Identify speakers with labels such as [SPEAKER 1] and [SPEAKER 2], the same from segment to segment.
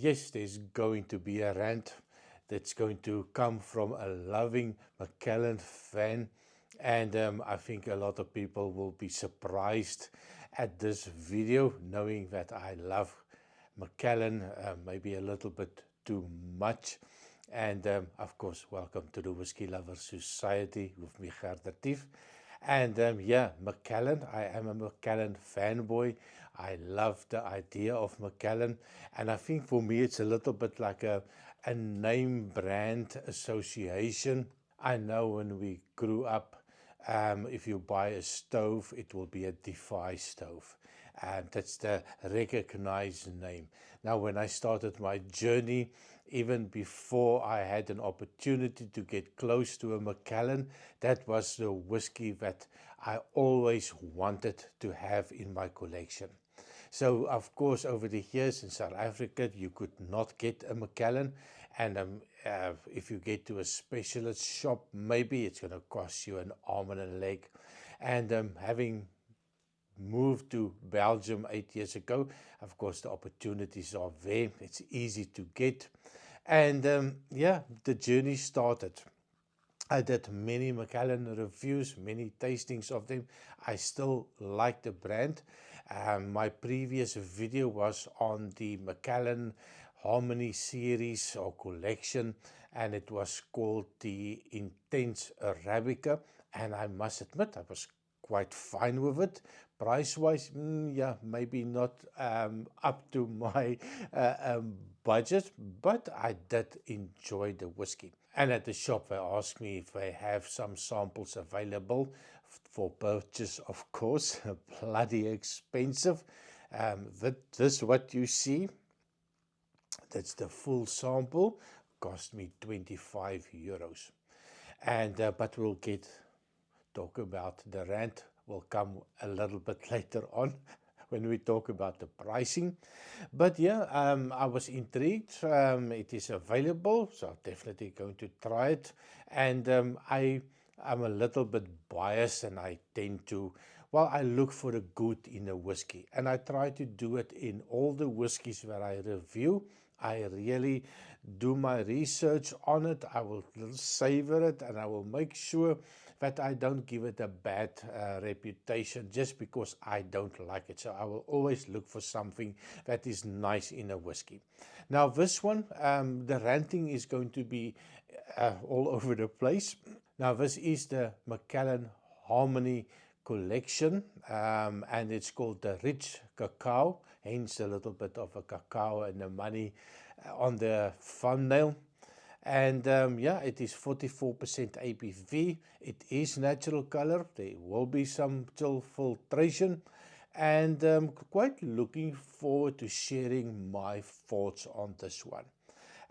[SPEAKER 1] Yes, there's going to be a rant that's going to come from a loving Macallan fan, and I think a lot of people will be surprised at this video, knowing that I love Macallan maybe a little bit too much. And of course, welcome to the Whiskey Lovers Society with me, Gerda. And yeah, Macallan, I am a Macallan fanboy. I love the idea of Macallan. And I think for me, it's a little bit like a name brand association. I know when we grew up, if you buy a stove, it will be a Defy stove. And that's the recognized name. Now, when I started my journey, even before I had an opportunity to get close to a Macallan, that was the whiskey that I always wanted to have in my collection. So, of course, over the years in South Africa, you could not get a Macallan. And if you get to a specialist shop, maybe it's going to cost you an arm and a leg. And having moved to Belgium 8 years ago, of course, the opportunities are there. It's easy to get. And yeah, the journey started. I did many Macallan reviews, many tastings of them. I still like the brand. My previous video was on the Macallan Harmony series or collection, and it was called the Intense Arabica. And I must admit, I was quite fine with it. Price-wise, yeah, maybe not up to my budget, but I did enjoy the whiskey. And at the shop, they asked me if they have some samples available for purchase, of course. Bloody expensive. This what you see, that's the full sample, cost me 25 euros. And but we'll talk about the rent will come a little bit later on when we talk about the pricing. But yeah, I was intrigued. It is available, so I'm definitely going to try it. And I'm a little bit biased, and I tend to, well, I look for the good in a whiskey, and I try to do it in all the whiskeys that I review. I really do my research on it. I will savor it, and I will make sure that I don't give it a bad reputation just because I don't like it. So I will always look for something that is nice in a whiskey. Now this one, the ranting is going to be all over the place. Now this is the Macallan Harmony collection, and it's called the Rich Cacao, hence a little bit of a cacao and the money on the thumbnail. And yeah, it is 44% ABV. It is natural color. There will be some still filtration, and quite looking forward to sharing my thoughts on this one.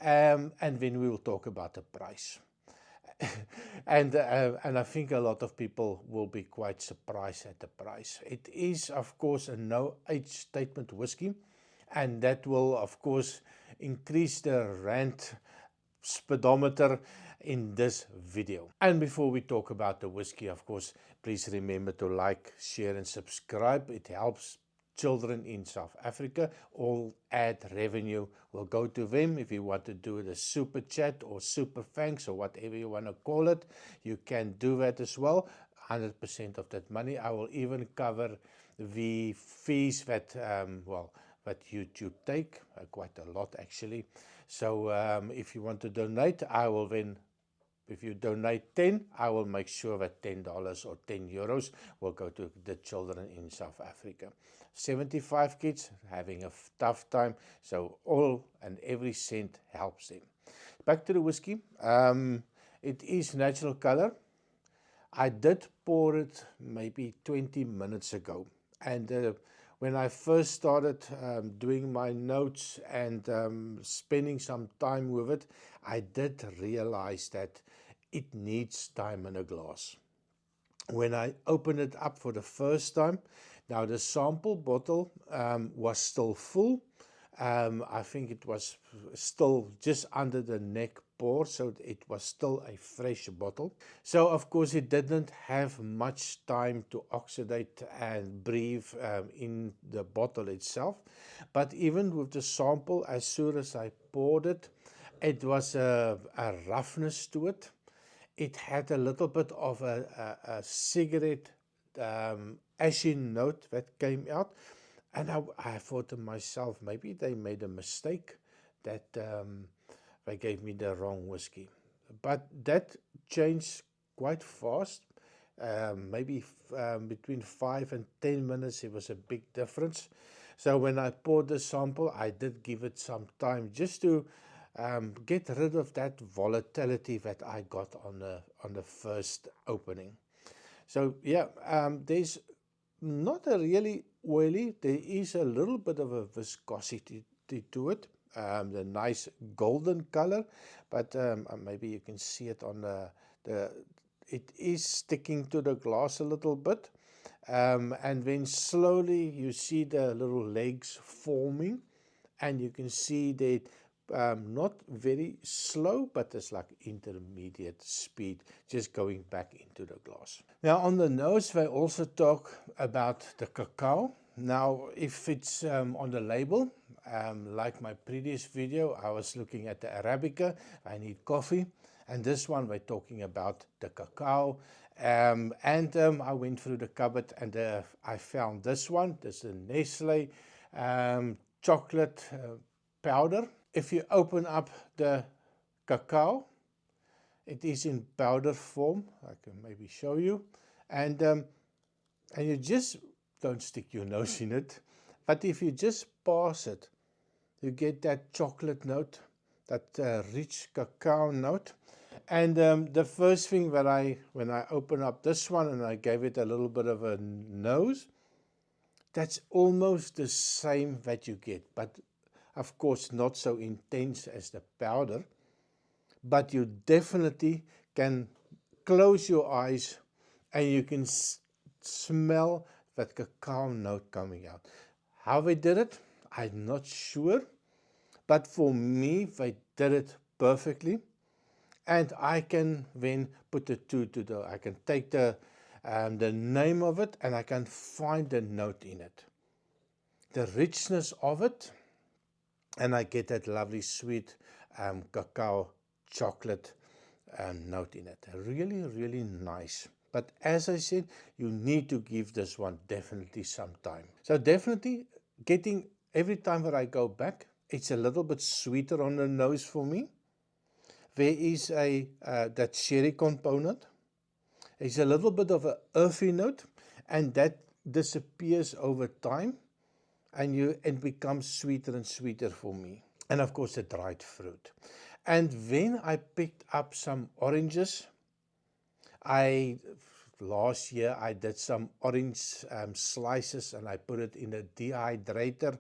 [SPEAKER 1] And then we will talk about the price. And I think a lot of people will be quite surprised at the price. It is, of course, a no age statement whiskey, and that will, of course, increase the rand speedometer in this video. And before we talk about the whiskey, of course, please remember to like, share and subscribe. It helps children in South Africa. All ad revenue will go to them. If you want to do the super chat or super thanks or whatever you want to call it, you can do that as well. 100% of that money. I will even cover the fees that that YouTube take, quite a lot actually. So if you want to donate, I will then, if you donate 10, I will make sure that $10 or 10 euros will go to the children in South Africa. 75 kids having a tough time, so all and every cent helps them. Back to the whiskey. It is natural color. I did pour it maybe 20 minutes ago, and when I first started doing my notes and spending some time with it, I did realize that it needs time in a glass. When I opened it up for the first time, now the sample bottle was still full, I think it was still just under the neck pour, so it was still a fresh bottle. So of course it didn't have much time to oxidate and breathe in the bottle itself. But even with the sample, as soon as I poured it, it was a roughness to it. It had a little bit of a cigarette ashy note that came out. And I thought to myself, maybe they made a mistake, that they gave me the wrong whiskey. But that changed quite fast. Maybe between 5 and 10 minutes, it was a big difference. So when I poured the sample, I did give it some time just to get rid of that volatility that I got on the first opening. So yeah, there's not a really oily. There is a little bit of a viscosity to it. The nice golden color, but maybe you can see it on it is sticking to the glass a little bit. And then slowly you see the little legs forming, and you can see that not very slow, but it's like intermediate speed, just going back into the glass. Now on the nose, they also talk about the cacao. Now if it's on the label, like my previous video, I was looking at the Arabica, I need coffee, and this one we're talking about the cacao. And I went through the cupboard, and I found this one. This is a Nestle chocolate powder. If you open up the cacao, it is in powder form. I can maybe show you. And you just don't stick your nose in it. But if you just pass it, you get that chocolate note, that rich cacao note. And the first thing that when I open up this one and I gave it a little bit of a nose, that's almost the same that you get, but of course not so intense as the powder. But you definitely can close your eyes and you can smell that cacao note coming out. How they did it, I'm not sure, but for me they did it perfectly. And I can then put the two together. I can take the name of it, and I can find the note in it, the richness of it, and I get that lovely sweet cacao chocolate note in it. Really, really nice. But as I said, you need to give this one definitely some time. So definitely getting, every time that I go back, it's a little bit sweeter on the nose for me. There is that sherry component. There's a little bit of an earthy note, and that disappears over time, and it becomes sweeter and sweeter for me. And of course the dried fruit. And then I picked up some oranges. Last year I did some orange slices, and I put it in a dehydrator,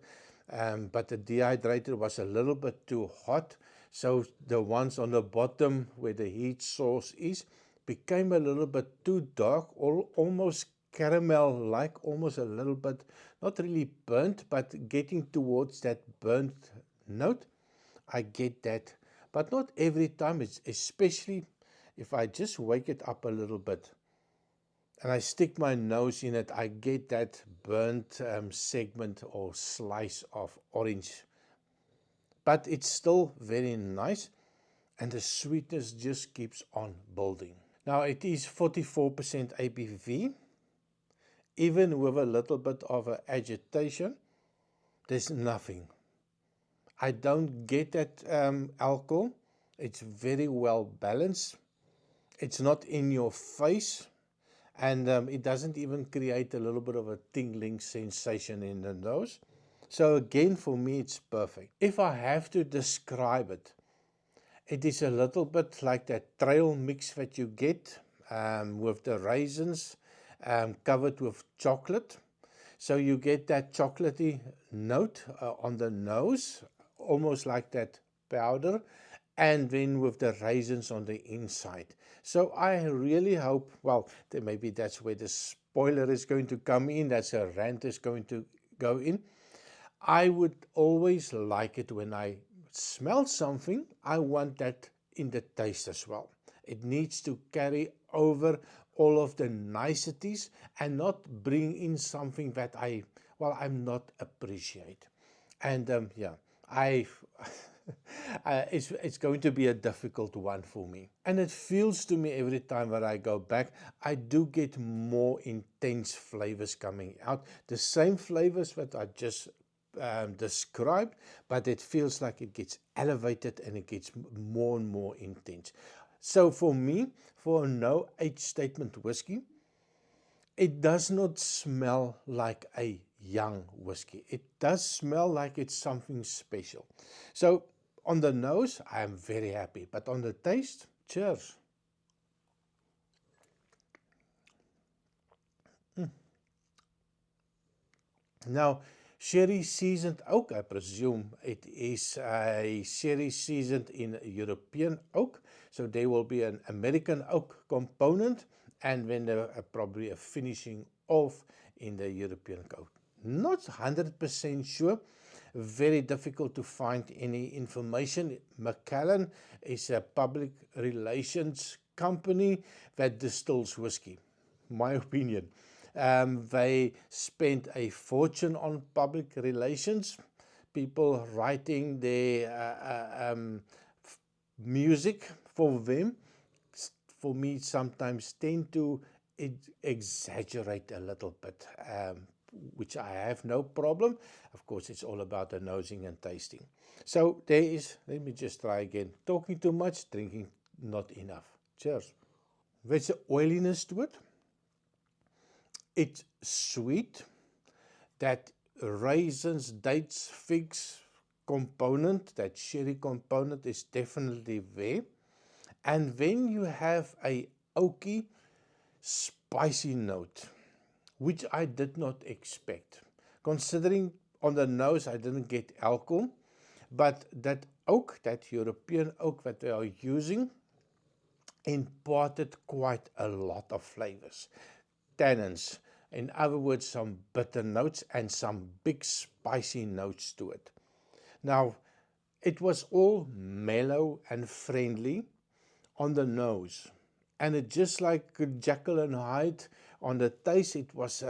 [SPEAKER 1] but the dehydrator was a little bit too hot. So the ones on the bottom where the heat source is became a little bit too dark, or almost caramel-like, almost a little bit, not really burnt, but getting towards that burnt note. I get that, but not every time. It's especially if I just wake it up a little bit and I stick my nose in it, I get that burnt segment or slice of orange. But it's still very nice, and the sweetness just keeps on building. Now it is 44% ABV. Even with a little bit of agitation, there's nothing. I don't get that alcohol. It's very well balanced. It's not in your face, and it doesn't even create a little bit of a tingling sensation in the nose. So again, for me, it's perfect. If I have to describe it, it is a little bit like that trail mix that you get with the raisins covered with chocolate. So you get that chocolatey note on the nose, almost like that powder, and then with the raisins on the inside. So I really hope, well, maybe that's where the spoiler is going to come in, that's a rant is going to go in. I would always like it when I smell something, I want that in the taste as well. It needs to carry over all of the niceties and not bring in something that I'm not appreciate. And yeah, I it's going to be a difficult one for me. And it feels to me every time that I go back, I do get more intense flavors coming out. The same flavors that I just described, but it feels like it gets elevated and it gets more and more intense. So for me, for a no age statement whiskey, it does not smell like a young whiskey. It does smell like it's something special. So on the nose, I am very happy. But on the taste, cheers. Now, sherry seasoned oak, I presume it is a sherry seasoned in European oak. So there will be an American oak component and then probably a finishing off in the European oak. Not 100% sure. Very difficult to find any information. Macallan is a public relations company that distills whiskey, my opinion. They spent a fortune on public relations, people writing their music for them. For me, sometimes tend to exaggerate a little bit, which I have no problem. Of course, it's all about the nosing and tasting. So there is, let me just try again. Talking too much, drinking not enough. Cheers. There's an oiliness to it. It's sweet. That raisins, dates, figs component, that sherry component is definitely there. And then you have a oaky, spicy note, which I did not expect. Considering on the nose I didn't get alcohol, but that oak, that European oak that they are using, imparted quite a lot of flavors. Tannins, in other words, some bitter notes and some big spicy notes to it. Now, it was all mellow and friendly on the nose, and it just like Jekyll and Hyde on the taste. It was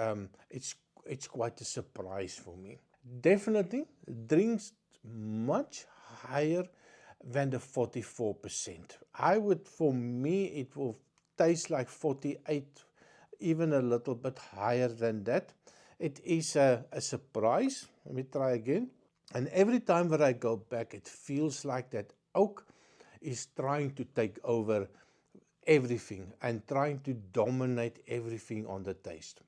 [SPEAKER 1] it's quite a surprise for me. Definitely drinks much higher than the 44%. I would, for me, it will taste like 48, even a little bit higher than that. It is a surprise. Let me try again. And every time that I go back, it feels like that oak is trying to take over everything and trying to dominate everything on the taste.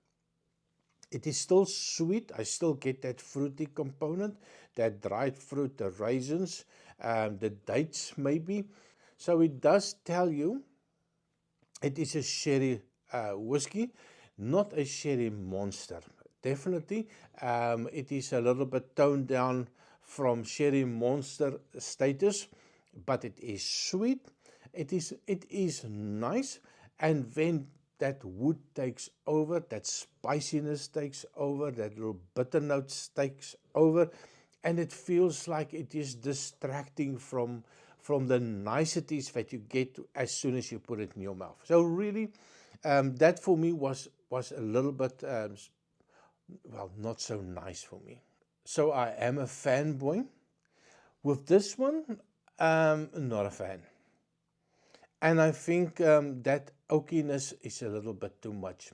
[SPEAKER 1] It is still sweet. I still get that fruity component, that dried fruit, the raisins, the dates maybe. So it does tell you it is a sherry whiskey, not a sherry monster. Definitely, it is a little bit toned down from sherry monster status, but it is sweet. It is nice, and then that wood takes over, that spiciness takes over, that little bitter notes takes over, and it feels like it is distracting from the niceties that you get as soon as you put it in your mouth. So really, that for me was a little bit, well, not so nice for me. So I am a fanboy. With this one, not a fan. And I think that oakiness is a little bit too much.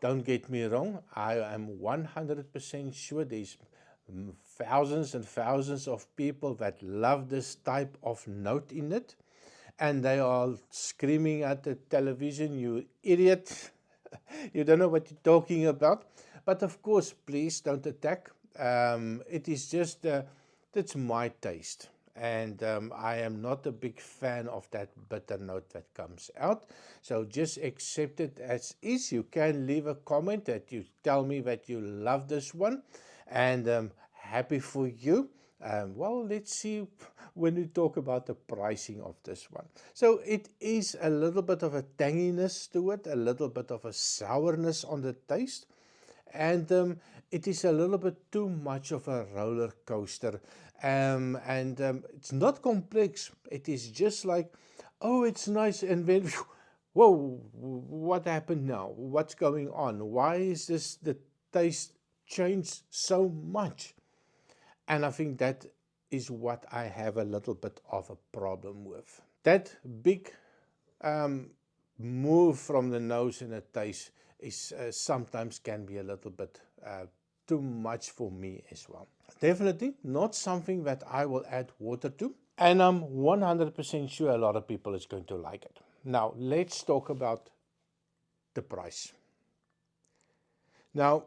[SPEAKER 1] Don't get me wrong, I am 100% sure there's thousands and thousands of people that love this type of note in it. And they are screaming at the television, "You idiot, you don't know what you're talking about." But of course, please don't attack. It is just, that's my taste. And I am not a big fan of that bitter note that comes out. So just accept it as is. You can leave a comment that you tell me that you love this one. And happy for you. Well, let's see when we talk about the pricing of this one. So it is a little bit of a tanginess to it, a little bit of a sourness on the taste. And it is a little bit too much of a roller coaster. It's not complex. It is just like, oh, it's nice, and then, whoa, what happened now? What's going on? Why is the taste changed so much? And I think that is what I have a little bit of a problem with. That big move from the nose and the taste is sometimes can be a little bit too much for me as well. Definitely not something that I will add water to, and I'm 100% sure a lot of people is going to like it. Now let's talk about the price. Now,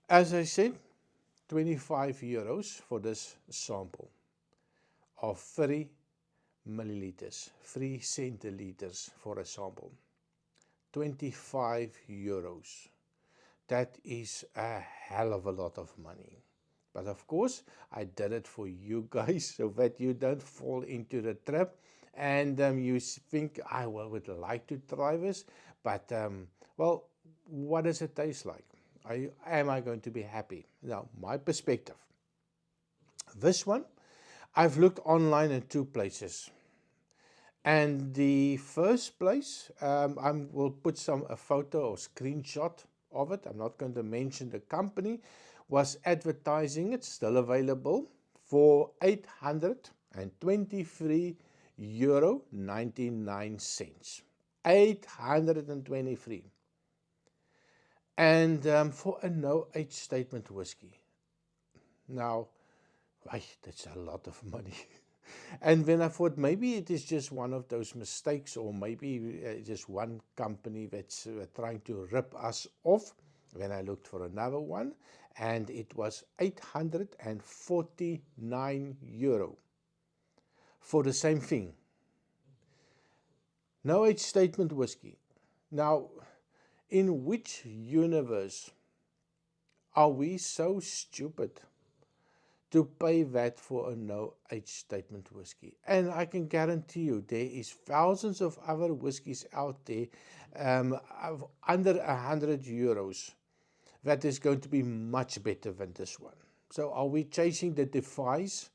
[SPEAKER 1] as I said, 25 euros for this sample of 3 milliliters, 3 centiliters for a sample. 25 euros. That is a hell of a lot of money. But of course, I did it for you guys so that you don't fall into the trap and you think, I would like to try this, but well, what does it taste like? Am I going to be happy? Now, my perspective. This one, I've looked online in 2 places. And the first place, I will put a photo or screenshot of it. I'm not going to mention the company. Was advertising it, still available, for €823.99. 823. And for a no-age statement whiskey. Now, that's a lot of money. And then I thought maybe it is just one of those mistakes, or maybe just one company that's trying to rip us off. Then I looked for another one, and it was €849 for the same thing. No age statement whiskey. Now, in which universe are we so stupid to pay that for a no-age statement whiskey? And I can guarantee you there is thousands of other whiskies out there under €100 that is going to be much better than this one. So are we chasing the device,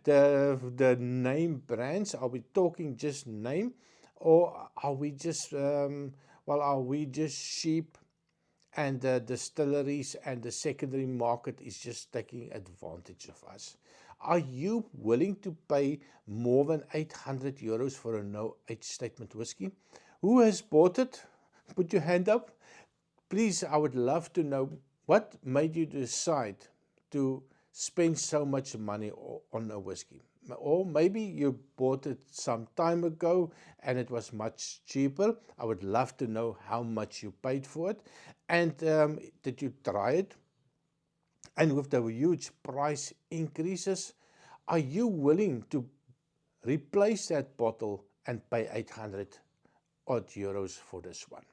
[SPEAKER 1] the name brands? Are we talking just name, or are we just are we just sheep? And the distilleries and the secondary market is just taking advantage of us. Are you willing to pay more than €800 for a no-age statement whiskey? Who has bought it? Put your hand up. Please, I would love to know what made you decide to spend so much money on a whiskey. Or maybe you bought it some time ago and it was much cheaper. I would love to know how much you paid for it. And did you try it? And with the huge price increases, are you willing to replace that bottle and pay 800 odd euros for this one?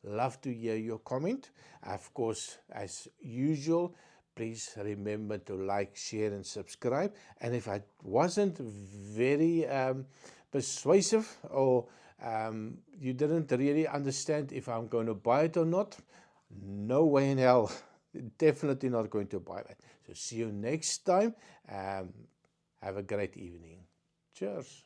[SPEAKER 1] Love to hear your comment. Of course, as usual, please remember to like, share, and subscribe. And if I wasn't very persuasive, or you didn't really understand if I'm going to buy it or not, no way in hell. Definitely not going to buy that. So see you next time. Have a great evening. Cheers.